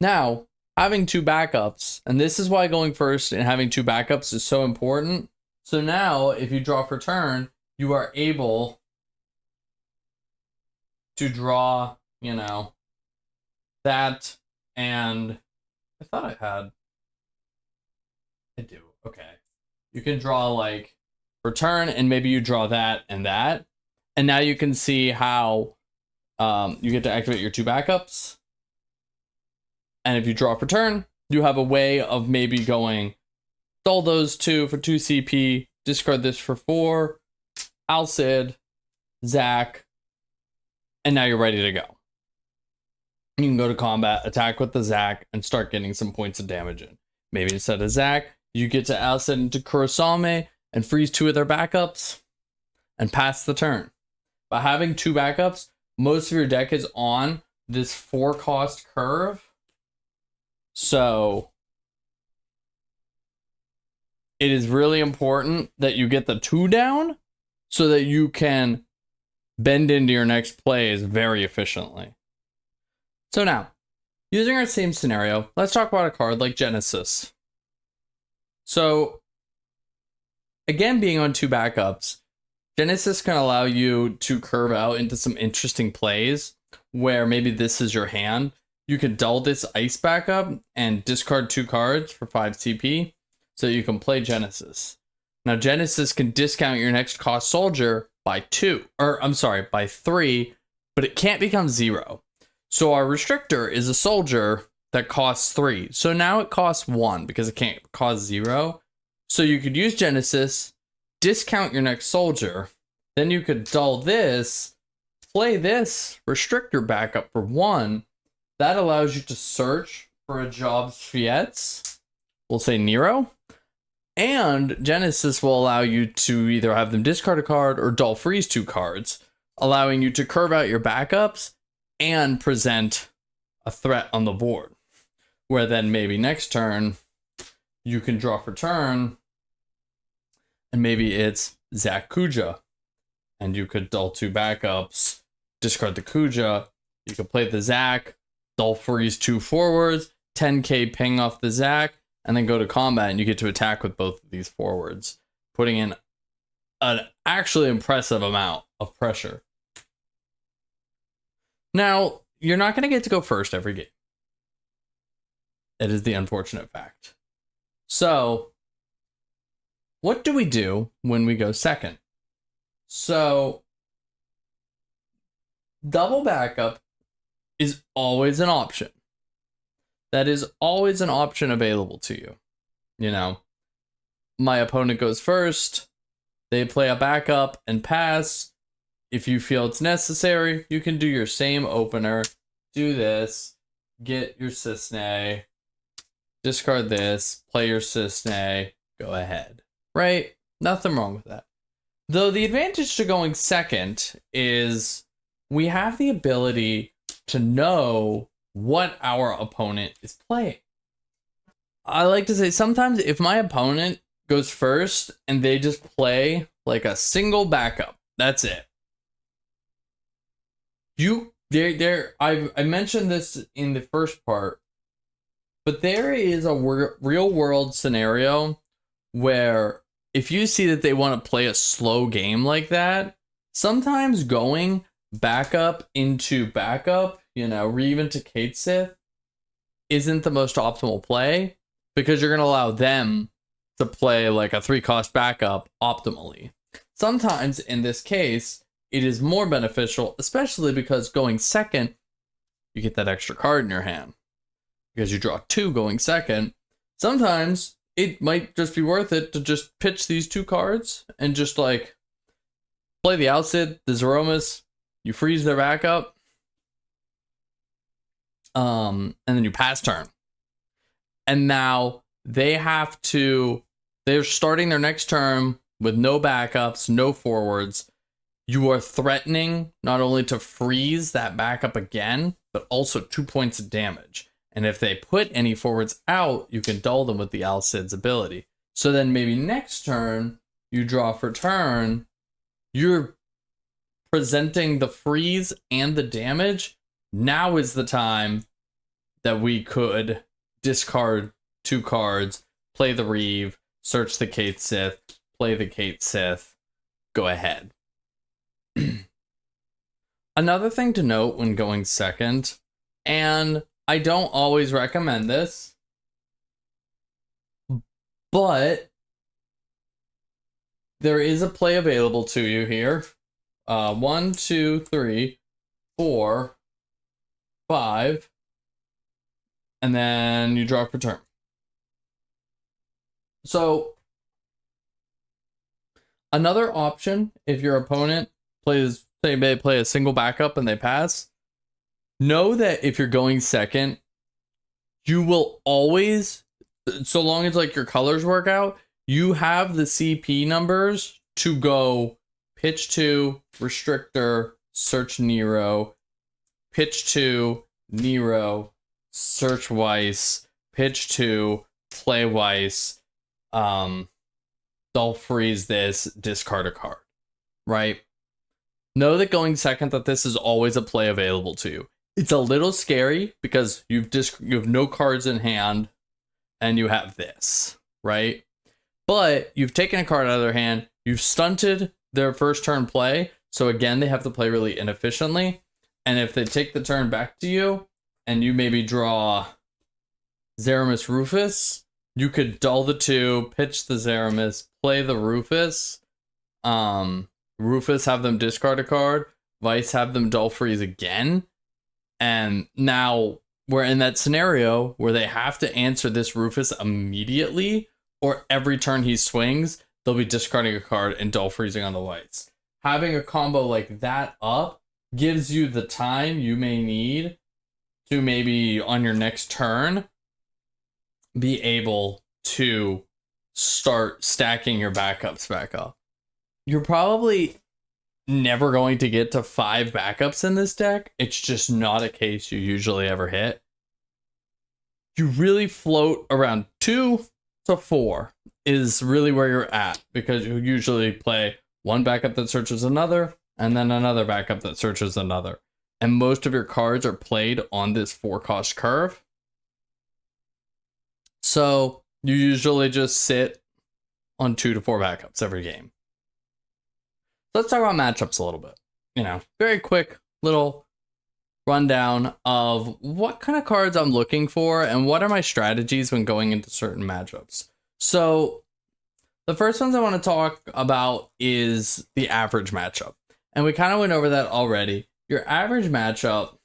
Now, having 2 backups, and this is why going first and having 2 backups is so important. So now, if you draw for turn, you are able to draw, that, and I thought I do, okay. You can draw, like, for turn, and maybe you draw that and that. And now you can see how you get to activate your 2 backups. And if you draw for turn, you have a way of maybe going, dull those 2 for 2 CP, discard this for 4, Alcid, Zac, and now you're ready to go. You can go to combat, attack with the Zac, and start getting some points of damage in. Maybe instead of Zac, you get to Alcid into Kurosame and freeze 2 of their backups and pass the turn. By having 2 backups, most of your deck is on this 4-cost curve. So it is really important that you get the 2 down so that you can bend into your next plays very efficiently. So now, using our same scenario, let's talk about a card like Genesis. So, again, being on 2 backups, Genesis can allow you to curve out into some interesting plays where maybe this is your hand. You can dull this ice backup and discard 2 cards for 5 CP so you can play Genesis. Now, Genesis can discount your next cost soldier by 3, but it can't become 0. So our restrictor is a soldier that costs 3. So now it costs 1 because it can't cost 0. So you could use Genesis, discount your next soldier, then you could dull this, play this restrictor backup for 1. That allows you to search for a Jobs Fietz, we'll say Nero, and Genesis will allow you to either have them discard a card or dull freeze 2 cards, allowing you to curve out your backups and present a threat on the board, where then maybe next turn you can draw for turn, and maybe it's Zach Kuja, and you could dull 2 backups, discard the Kuja, you could play the Zach, dull freeze 2 forwards, 10k ping off the Zach, and then go to combat, and you get to attack with both of these forwards, putting in an actually impressive amount of pressure. Now, you're not going to get to go first every game. That is the unfortunate fact. So, what do we do when we go second? So, double backup is always an option. That is always an option available to you. You know, my opponent goes first, they play a backup and pass. If you feel it's necessary, you can do your same opener, do this, get your Cisne, discard this, play your Cisne, go ahead. Right? Nothing wrong with that. Though the advantage to going second is we have the ability to know what our opponent is playing. I like to say sometimes if my opponent goes first and they just play like a single backup, that's it. I mentioned this in the first part, but there is a real world scenario where if you see that they want to play a slow game like that, sometimes going backup into backup, or even to Kate Sith, isn't the most optimal play because you're going to allow them to play like a 3-cost backup optimally. Sometimes in this case, it is more beneficial, especially because going second, you get that extra card in your hand because you draw 2 going second. Sometimes it might just be worth it to just pitch these 2 cards and just like play the Alcid, the Zeromus, you freeze their backup, and then you pass turn. And now they're starting their next turn with no backups, no forwards. You are threatening not only to freeze that backup again, but also 2 points of damage. And if they put any forwards out, you can dull them with the Alcid's ability. So then maybe next turn, you draw for turn, you're presenting the freeze and the damage. Now is the time that we could discard 2 cards, play the Reeve, search the Kate Sith, play the Kate Sith, go ahead. Another thing to note when going second, and I don't always recommend this, but there is a play available to you here. 1, 2, 3, 4, 5, and then you draw for turn. So another option, if your opponent plays, they may play a single backup and they pass, know that if you're going second, you will always, so long as like your colors work out, you have the CP numbers to go pitch 2, restrictor, search Nero, pitch 2, Nero, search Weiss, pitch 2, play Weiss, they'll freeze this, discard a card. right? Know that going second, that this is always a play available to you. It's a little scary because you have no cards in hand and you have this, right? But you've taken a card out of their hand, you've stunted their first turn play, so again, they have to play really inefficiently. And if they take the turn back to you, and you maybe draw Zeramis Rufus, you could dull the 2, pitch the Zeramis, play the Rufus, Rufus have them discard a card, Vice have them dull freeze again, and now we're in that scenario where they have to answer this Rufus immediately, or every turn he swings, they'll be discarding a card and dull freezing on the Whites. Having a combo like that up gives you the time you may need to maybe on your next turn be able to start stacking your backups back up. You're probably never going to get to 5 backups in this deck. It's just not a case you usually ever hit. You really float around 2 to 4 is really where you're at, because you usually play one backup that searches another, and then another backup that searches another. And most of your cards are played on this 4-cost curve. So you usually just sit on 2 to 4 backups every game. Let's talk about matchups a little bit. Very quick little rundown of what kind of cards I'm looking for and what are my strategies when going into certain matchups. So the first ones I want to talk about is the average matchup. And we kind of went over that already. Your average matchup,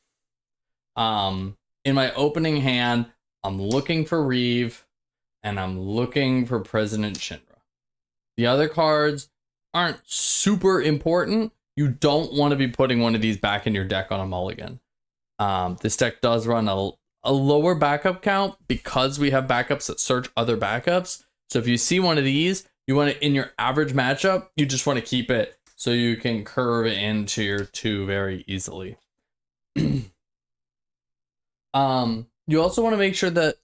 in my opening hand, I'm looking for Reeve and I'm looking for President Shinra. The other cards aren't super important. You don't want to be putting one of these back in your deck on a mulligan. This deck does run a lower backup count because we have backups that search other backups. So if you see one of these, you want it in your average matchup, you just want to keep it so you can curve into your 2 very easily. You also want to make sure that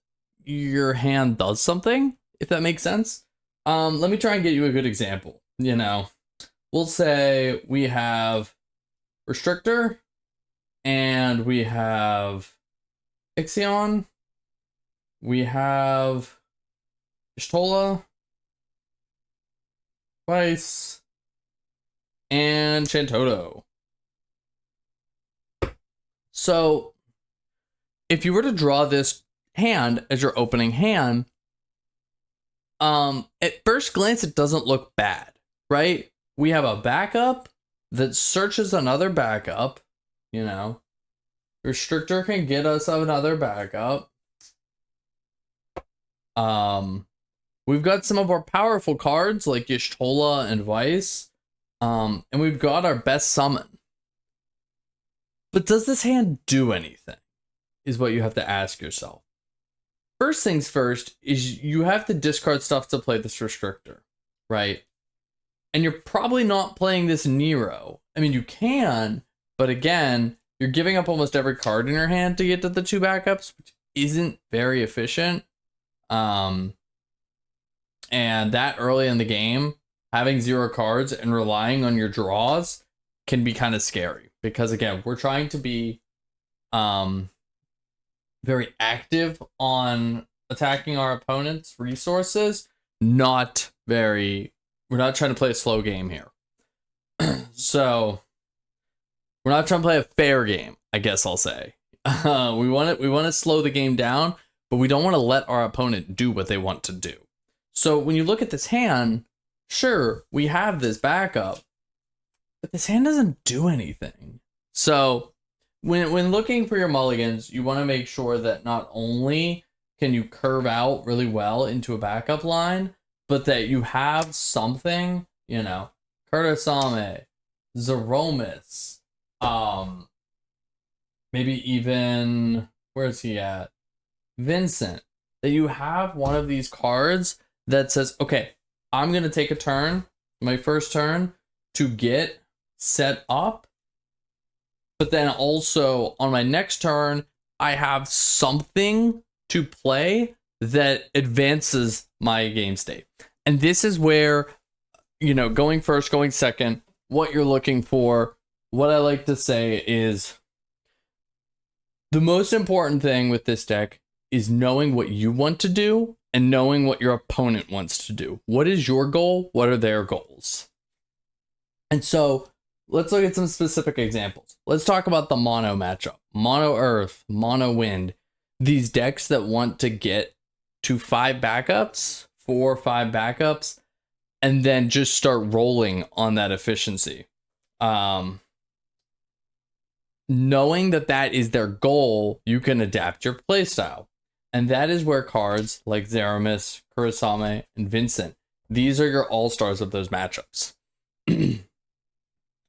your hand does something, if that makes sense. Let me try and get you a good example. We'll say we have Restrictor and we have Ixion, we have Ishtola, Vice, and Chantoto. So if you were to draw this hand as your opening hand, at first glance, it doesn't look bad, right? We have a backup that searches another backup, Restrictor can get us another backup. We've got some of our powerful cards like Y'shtola and Vice. And we've got our best summon. But does this hand do anything? Is what you have to ask yourself. First things first is you have to discard stuff to play this Restrictor, right? And you're probably not playing this Nero. I mean, you can, but again, you're giving up almost every card in your hand to get to the 2 backups, which isn't very efficient. And that early in the game, having 0 cards and relying on your draws can be kind of scary. Because again, we're trying to be very active on attacking our opponent's resources. We're not trying to play a slow game here. So we're not trying to play a fair game, I guess I'll say. We want to slow the game down, but we don't want to let our opponent do what they want to do. So when you look at this hand, sure, we have this backup, but this hand doesn't do anything. So when looking for your mulligans, you want to make sure that not only can you curve out really well into a backup line, but that you have something, Kurtasame, Zeromus, maybe even, where's he at? Vincent. That you have one of these cards that says, okay, I'm going to take a turn, my first turn, to get set up. But then also on my next turn, I have something to play that advances my game state. And this is where, going first, going second, what you're looking for, what I like to say is the most important thing with this deck is knowing what you want to do and knowing what your opponent wants to do. What is your goal? What are their goals? And so let's look at some specific examples. Let's talk about the mono matchup. Mono earth, mono wind. These decks that want to get to 5 backups, 4 or 5 backups, and then just start rolling on that efficiency. Knowing that that is their goal, you can adapt your playstyle. And that is where cards like Zeramis, Kurasame, and Vincent, these are your all-stars of those matchups.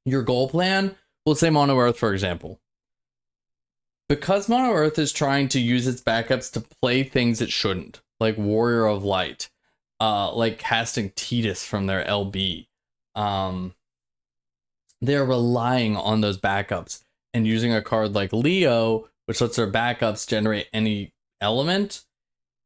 Your goal plan, we'll say Mono Earth, for example. Because Mono Earth is trying to use its backups to play things it shouldn't, like Warrior of Light, like casting Tidus from their LB. They're relying on those backups and using a card like Leo, which lets their backups generate any element.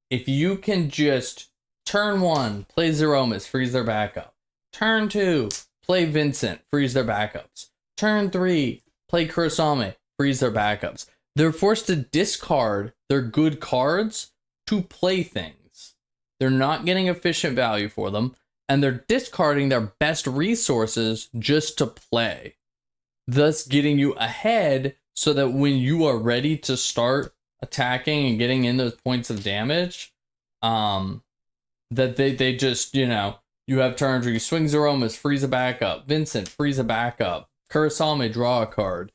If you can just turn 1, play Zeromus, freeze their backup. Turn 2, play Vincent, freeze their backups. Turn 3, play Kurasame, freeze their backups. They're forced to discard their good cards to play things. They're not getting efficient value for them, and they're discarding their best resources just to play, thus getting you ahead so that when you are ready to start attacking and getting in those points of damage, that they just, you know, you have turns where you swing Zeromus, freeze a backup, Vincent, freeze a backup, Kurasame, draw a card.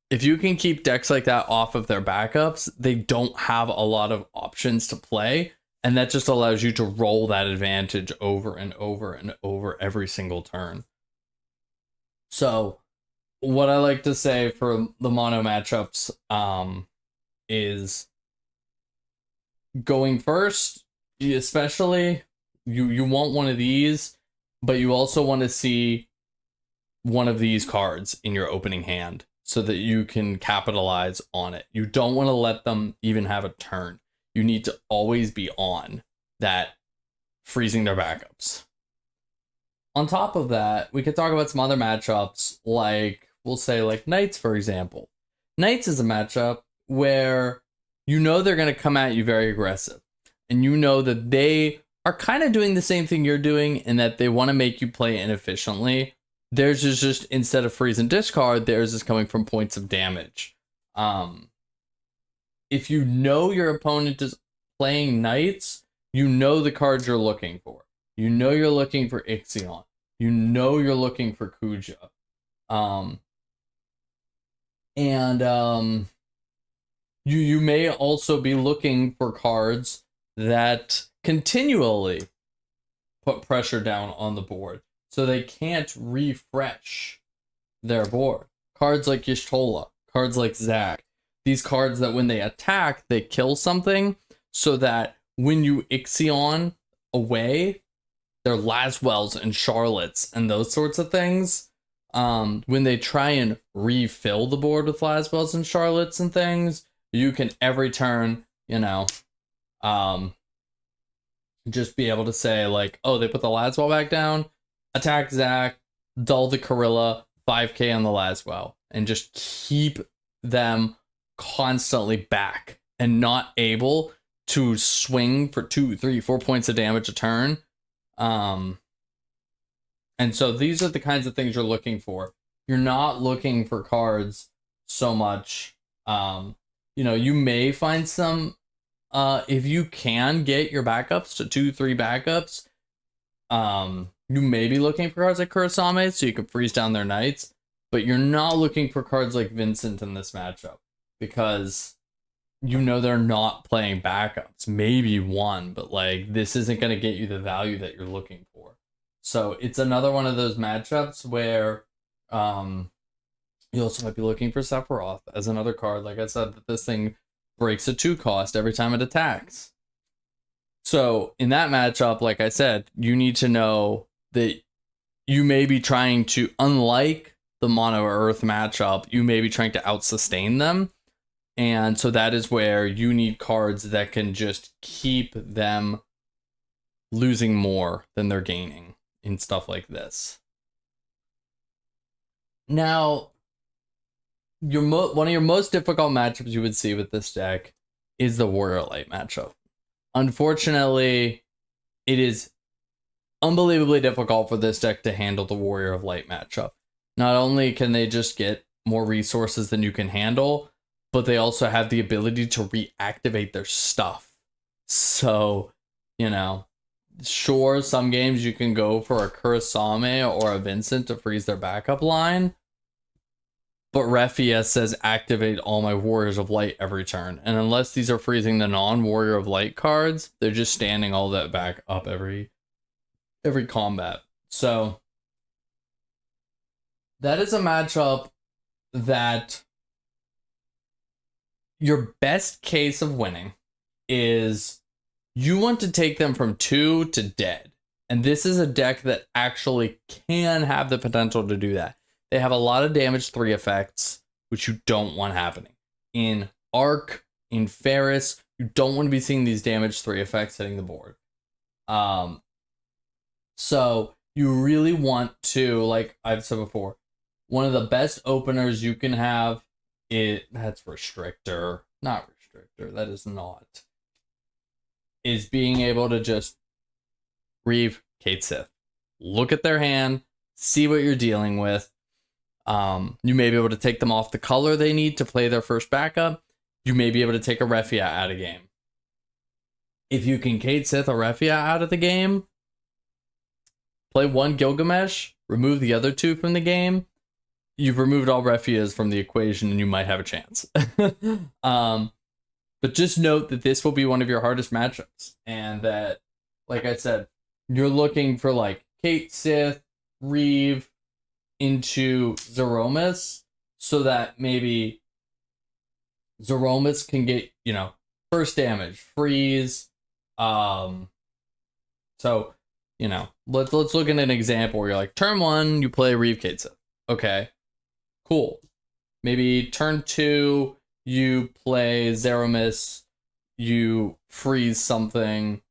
If you can keep decks like that off of their backups, they don't have a lot of options to play, and that just allows you to roll that advantage over and over and over every single turn. So what I like to say for the mono matchups is going first, especially you want one of these, but you also want to see one of these cards in your opening hand so that you can capitalize on it. You don't want to let them even have a turn. You need to always be on that, freezing their backups. On top of that, we could talk about some other matchups, like, we'll say, like Knights, for example. Knights is a matchup where you know they're going to come at you very aggressive. And you know that they are kind of doing the same thing you're doing, in that they want to make you play inefficiently. Theirs is just, instead of freeze and discard, theirs is coming from points of damage. If you know your opponent is playing Knights, you know the cards you're looking for. You know you're looking for Ixion. You know you're looking for Kuja. You may also be looking for cards that continually put pressure down on the board, so they can't refresh their board. Cards like Y'shtola, cards like Zac, these cards that when they attack, they kill something, so that when you Ixion away their Laswells and Charlottes and those sorts of things, when they try and refill the board with Laswells and Charlottes and things, you can every turn, you know, just be able to say, like, oh, they put the Laswell back down, attack Zac, dull the Corilla, 5k on the Laswell, and just keep them constantly back and not able to swing for 2, 3, 4 points of damage a turn. And so these are the kinds of things you're looking for. You're not looking for cards so much. You know, you may find some, if you can get your backups to 2, 3 backups, you may be looking for cards like Kurasame so you can freeze down their Knights, but you're not looking for cards like Vincent in this matchup, because you know they're not playing backups. Maybe one, but like, this isn't going to get you the value that you're looking for. So it's another one of those matchups where you also might be looking for Sephiroth as another card. Like I said, that this thing breaks a 2 cost every time it attacks. So in that matchup, like I said, you need to know that you may be trying to, unlike the Mono Earth matchup, you may be trying to outsustain them. And so that is where you need cards that can just keep them losing more than they're gaining in stuff like this. Now, one of your most difficult matchups you would see with this deck is the Warrior Light matchup. Unfortunately, it is unbelievably difficult for this deck to handle the Warrior of Light matchup. Not only can they just get more resources than you can handle, but they also have the ability to reactivate their stuff. So, you know, sure, some games you can go for a Kurasame or a Vincent to freeze their backup line, but Refia says activate all my Warriors of Light every turn. And unless these are freezing the non-Warrior of Light cards, they're just standing all that back up every combat. So that is a matchup that your best case of winning is you want to take them from 2 to dead. And this is a deck that actually can have the potential to do that. They have a lot of damage 3 effects, which you don't want happening. In Arc, in Ferris, you don't want to be seeing these damage 3 effects hitting the board. So you really want to, like I've said before, one of the best openers you can have, that's Restrictor, not Restrictor, that is not, is being able to just Reeve, Kate Sith. Look at their hand, see what you're dealing with. You may be able to take them off the color they need to play their first backup. You may be able to take a Refia out of game. If you can Kate Sith a Refia out of the game, play one Gilgamesh, remove the other 2 from the game, you've removed all Refias from the equation and you might have a chance. But just note that this will be one of your hardest matchups. And that, like I said, you're looking for like Kate Sith, Reeve into Zeromus, so that maybe Zeromus can get, first damage, freeze. So, let's look at an example where you're like, turn 1, you play Reeve Kate Sith. Okay, cool. Maybe turn 2, you play Zeromus, you freeze something,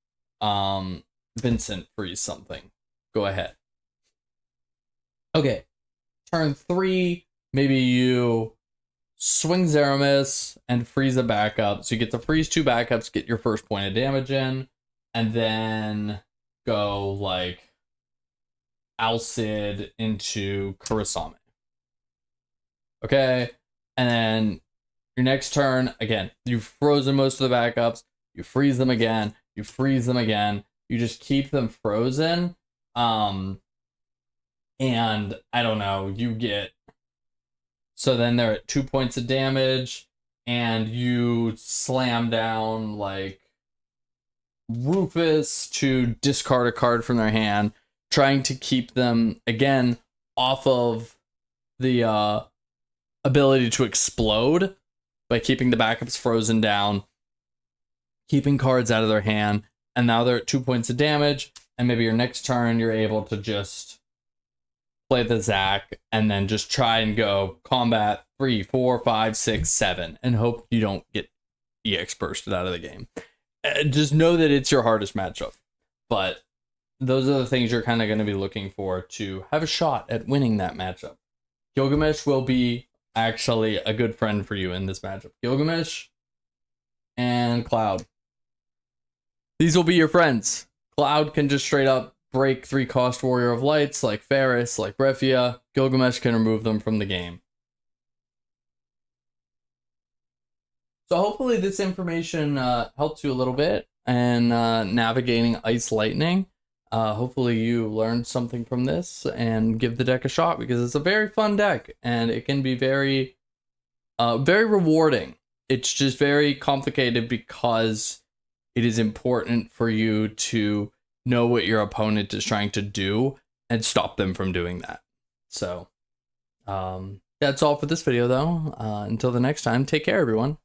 Vincent freeze something. Go ahead. Okay, turn 3, maybe you swing Zeromus and freeze a backup. So you get to freeze 2 backups, get your first point of damage in, and then go like Alcid into Kurasame. Okay, and then your next turn, again, you've frozen most of the backups, you freeze them again, you freeze them again, you just keep them frozen. And I don't know, you get, so then they're at 2 points of damage, and you slam down like Rufus to discard a card from their hand, trying to keep them again off of the ability to explode by keeping the backups frozen down, keeping cards out of their hand, and now they're at 2 points of damage, and maybe your next turn you're able to just play the Zac and then just try and go combat 3, 4, 5, 6, 7 and hope you don't get EX bursted out of the game. Just know that it's your hardest matchup, but those are the things you're kind of going to be looking for to have a shot at winning that matchup. Gilgamesh will be actually a good friend for you in this matchup. Gilgamesh and Cloud. These will be your friends. Cloud can just straight up break 3-cost Warrior of Lights like Ferris, like Refia. Gilgamesh can remove them from the game. So hopefully this information helps you a little bit and navigating Ice Lightning. Hopefully you learned something from this and give the deck a shot, because it's a very fun deck and it can be very, very rewarding. It's just very complicated because it is important for you to know what your opponent is trying to do and stop them from doing that. So that's all for this video though. Until the next time, take care everyone.